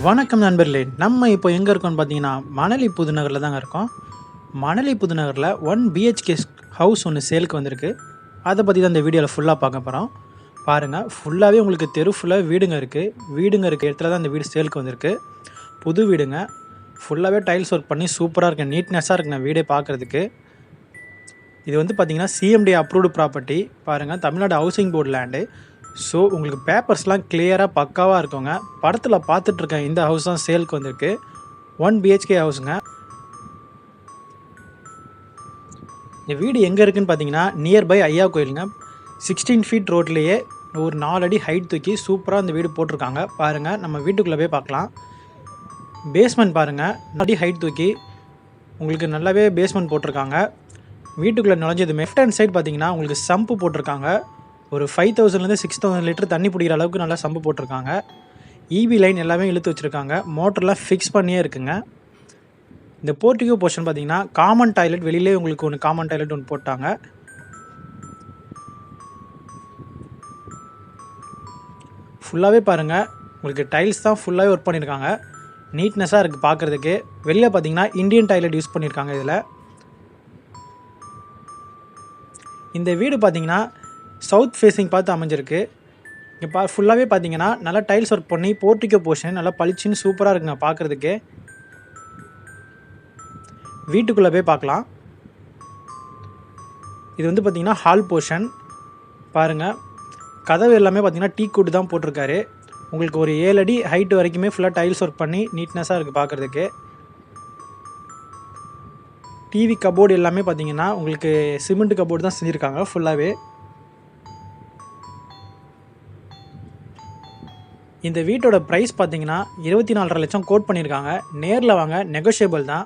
வணக்கம் நண்பர்களே. நம்ம இப்போ எங்கே இருக்கோம்னு பார்த்தீங்கன்னா மணலி புதுநகரில் தாங்க இருக்கோம். மணலி புதுநகரில் 1 BHK ஹவுஸ் ஒன்று சேலுக்கு வந்திருக்கு. அதை பற்றி தான் இந்த வீடியோவில் ஃபுல்லாக பார்க்க போகிறோம். பாருங்கள், ஃபுல்லாகவே உங்களுக்கு தெரு ஃபுல்லாக வீடுங்க இருக்குது. வீடுங்க இருக்க இடத்துல தான் இந்த வீடு சேலுக்கு வந்திருக்கு. புது வீடுங்க, ஃபுல்லாகவே டைல்ஸ் ஒர்க் பண்ணி சூப்பராக இருக்குது, நீட்னஸாக இருக்குங்க வீடே பார்க்குறதுக்கு. இது வந்து பார்த்திங்கன்னா CMD அப்ரூவ்டு ப்ராப்பர்ட்டி. பாருங்கள், Tamil Nadu housing board land. So உங்களுக்கு பேப்பர்ஸ்லாம் கிளியராக பக்காவாக இருக்குங்க. படத்தில் பார்த்துட்ருக்கேன் இந்த ஹவுஸ் தான் சேலுக்கு வந்திருக்கு. 1 BHK ஹவுஸுங்க. இந்த வீடு எங்கே இருக்குதுன்னு பார்த்தீங்கன்னா நியர்பை ஐயா கோயிலுங்க. 16 ஃபீட் ரோட்லேயே ஒரு 4 அடி ஹைட் தூக்கி சூப்பராக இந்த வீடு போட்டிருக்காங்க. பாருங்கள், நம்ம வீட்டுக்குள்ளே போய் பார்க்கலாம். பேஸ்மெண்ட் பாருங்கள், 4 அடி ஹைட் தூக்கி உங்களுக்கு நல்லாவே பேஸ்மெண்ட் போட்டிருக்காங்க. வீட்டுக்குள்ளே நுழைஞ்சதுமே லெஃப்ட் ஹேண்ட் சைடு பார்த்தீங்கன்னா உங்களுக்கு சம்பு போட்டிருக்காங்க. ஒரு 5000லேருந்து 6000 லிட்டர் தண்ணி பிடிக்கிற அளவுக்கு நல்லா சம்பு போட்டிருக்காங்க. EB லைன் எல்லாமே இழுத்து வச்சுருக்காங்க. மோட்டர்லாம் ஃபிக்ஸ் பண்ணியே இருக்குங்க. இந்த போர்ட்டிகோ போர்ஷன் பார்த்தீங்கன்னா காமன் டாய்லெட், வெளியிலே உங்களுக்கு ஒன்று காமன் டாய்லெட் ஒன்று போட்டாங்க. ஃபுல்லாகவே பாருங்கள், உங்களுக்கு டைல்ஸ் தான் ஃபுல்லாகவே ஒர்க் பண்ணியிருக்காங்க. நீட்னஸாக இருக்குது பார்க்குறதுக்கு. வெளியில் பார்த்தீங்கன்னா இந்தியன் டாய்லெட் யூஸ் பண்ணியிருக்காங்க. இதில் இந்த வீடு பார்த்தீங்கன்னா சவுத் ஃபேஸிங் பார்த்து அமைஞ்சிருக்கு. இங்கே ஃபுல்லாகவே பார்த்தீங்கன்னா நல்லா டைல்ஸ் ஒர்க் பண்ணி போர்ட்டிகோ போர்ஷன் நல்லா பளிச்சுன்னு சூப்பராக இருக்குங்க பார்க்குறதுக்கு. வீட்டுக்குள்ளே போய் பார்க்கலாம். இது வந்து பார்த்திங்கன்னா ஹால் போர்ஷன். பாருங்கள், கதவு எல்லாமே பார்த்திங்கன்னா டீ குட் தான் போட்டிருக்காரு. உங்களுக்கு ஒரு 7 அடி ஹைட்டு வரைக்குமே ஃபுல்லாக டைல்ஸ் ஒர்க் பண்ணி நீட்னஸாக இருக்குது பார்க்குறதுக்கு. டிவி கபோர்டு எல்லாமே பார்த்திங்கன்னா உங்களுக்கு சிமெண்ட் கபோர்டு தான் செஞ்சுருக்காங்க ஃபுல்லாகவே. இந்த வீட்டோட ப்ரைஸ் பார்த்தீங்கன்னா 24.5 லட்சம் கோட் பண்ணியிருக்காங்க. நேரில் வாங்க, நெகோஷியபிள் தான்.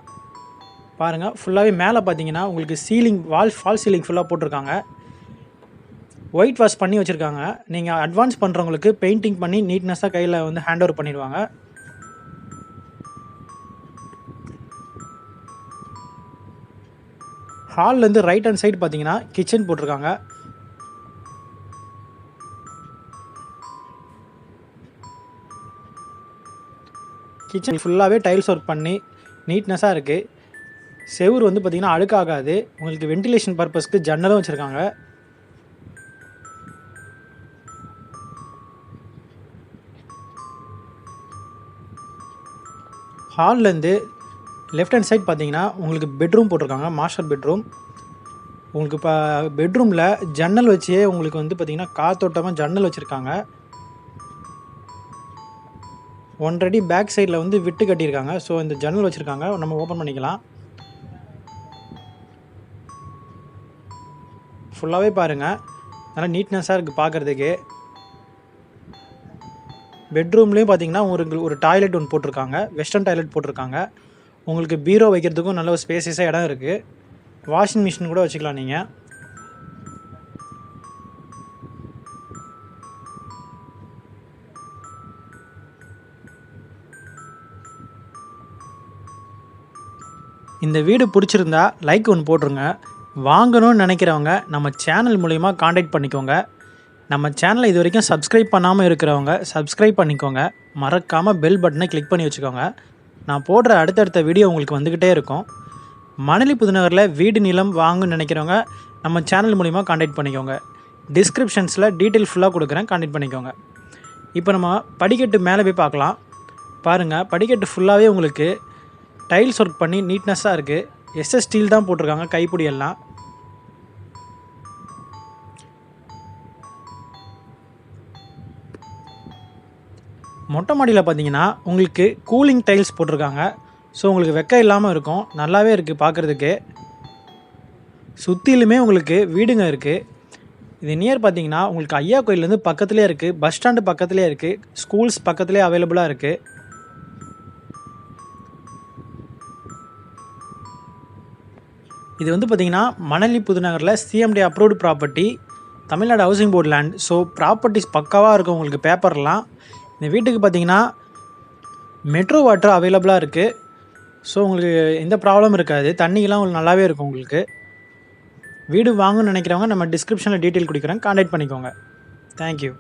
பாருங்கள், ஃபுல்லாகவே மேலே பார்த்தீங்கன்னா உங்களுக்கு சீலிங் ஃபால் சீலிங் ஃபுல்லாக போட்டிருக்காங்க. ஒயிட் வாஷ் பண்ணி வச்சுருக்காங்க. நீங்கள் அட்வான்ஸ் பண்ணுறவங்களுக்கு பெயிண்டிங் பண்ணி நீட்னஸாக கையில் வந்து ஹேண்ட் ஓவர் பண்ணிடுவாங்க. ஹால்லேருந்து ரைட் ஹேண்ட் சைடு பார்த்தீங்கன்னா கிச்சன் போட்டிருக்காங்க. கிச்சன் ஃபுல்லாகவே டைல்ஸ் ஒர்க் பண்ணி நீட்னஸாக இருக்குது. செவுரு வந்து பார்த்திங்கன்னா அழுக்காகாது. உங்களுக்கு வென்டிலேஷன் பர்பஸ்க்கு ஜன்னலும் வச்சுருக்காங்க. ஹால்லேருந்து லெஃப்ட் ஹேண்ட் சைட் பார்த்தீங்கன்னா உங்களுக்கு பெட்ரூம் போட்டிருக்காங்க, மாஸ்டர் பெட்ரூம். உங்களுக்கு இப்போ பெட்ரூமில் ஜன்னல் வச்சே உங்களுக்கு வந்து பார்த்திங்கன்னா காத்தோட்டமாக ஜன்னல் வச்சுருக்காங்க. 1 அடி பேக் சைடில் வந்து விட்டு கட்டியிருக்காங்க. ஸோ இந்த ஜன்னல் வச்சுருக்காங்க, நம்ம ஓப்பன் பண்ணிக்கலாம். ஃபுல்லாகவே பாருங்கள், நல்லா நீட்னஸாக இருக்குது பார்க்குறதுக்கு. பெட்ரூம்லேயும் பார்த்தீங்கன்னா ஒரு டாய்லெட் ஒன்று போட்டிருக்காங்க, வெஸ்டர்ன் டாய்லெட் போட்டிருக்காங்க. உங்களுக்கு பீரோ வைக்கிறதுக்கும் நல்ல ஒரு ஸ்பேசியஸாக இடம் இருக்குது. வாஷிங் மிஷின் கூட வச்சுக்கலாம் நீங்கள். இந்த வீடு பிடிச்சிருந்தா லைக் ஒன்று போட்டுருங்க. வாங்கணும்னு நினைக்கிறவங்க நம்ம சேனல் மூலிமா காண்டாக்ட் பண்ணிக்கோங்க. நம்ம சேனலை இது வரைக்கும் சப்ஸ்கிரைப் பண்ணாமல் இருக்கிறவங்க சப்ஸ்கிரைப் பண்ணிக்கோங்க. மறக்காமல் பெல் பட்டனை கிளிக் பண்ணி வச்சுக்கோங்க. நான் போடுற அடுத்தடுத்த வீடியோ உங்களுக்கு வந்துக்கிட்டே இருக்கும். மணலி புதுநகரில் வீடு நிலம் வாங்கணும்னு நினைக்கிறவங்க நம்ம சேனல் மூலிமா காண்டாக்ட் பண்ணிக்கோங்க. டிஸ்கிரிப்ஷன்ஸில் டீட்டெயில் ஃபுல்லாக கொடுக்குறேன், காண்டாக்ட் பண்ணிக்கோங்க. இப்போ நம்ம படிக்கட்டு மேலே போய் பார்க்கலாம். பாருங்கள், படிக்கட்டு ஃபுல்லாகவே உங்களுக்கு டைல்ஸ் ஒர்க் பண்ணி நீட்னஸாக இருக்குது. SS ஸ்டீல் தான் போட்டிருக்காங்க கைப்பிடி எல்லாம். மொட்டை மாடியில் பார்த்தீங்கன்னா உங்களுக்கு கூலிங் டைல்ஸ் போட்டிருக்காங்க. ஸோ உங்களுக்கு வெக்கம் இல்லாமல் இருக்கும், நல்லாவே இருக்குது பார்க்குறதுக்கு. சுற்றிலுமே உங்களுக்கு வீடுங்க இருக்குது. இது நியர் பார்த்தீங்கன்னா உங்களுக்கு ஐயா கோயிலேருந்து பக்கத்துலேயே இருக்குது, பஸ் ஸ்டாண்டு பக்கத்துலேயே இருக்குது, ஸ்கூல்ஸ் பக்கத்துலேயே அவைலபிளாக இருக்குது. இது வந்து பார்த்திங்கன்னா மணலி புதுநகரில் CMD approved property, Tamil Nadu housing board land. So properties பக்காவாக இருக்கும் உங்களுக்கு பேப்பர்லாம். இந்த வீட்டுக்கு பார்த்திங்கன்னா மெட்ரோ வாட்டர் அவைலபிளாக இருக்குது. ஸோ உங்களுக்கு எந்த ப்ராப்ளமும் இருக்காது, தண்ணியெல்லாம் உங்களுக்கு நல்லாவே இருக்கும். உங்களுக்கு வீடு வாங்கணும்னு நினைக்கிறவங்க நம்ம டிஸ்கிரிப்ஷனில் டீட்டெயில் கொடுக்குறேன், காண்டாக்ட் பண்ணிக்கோங்க. தேங்க்யூ.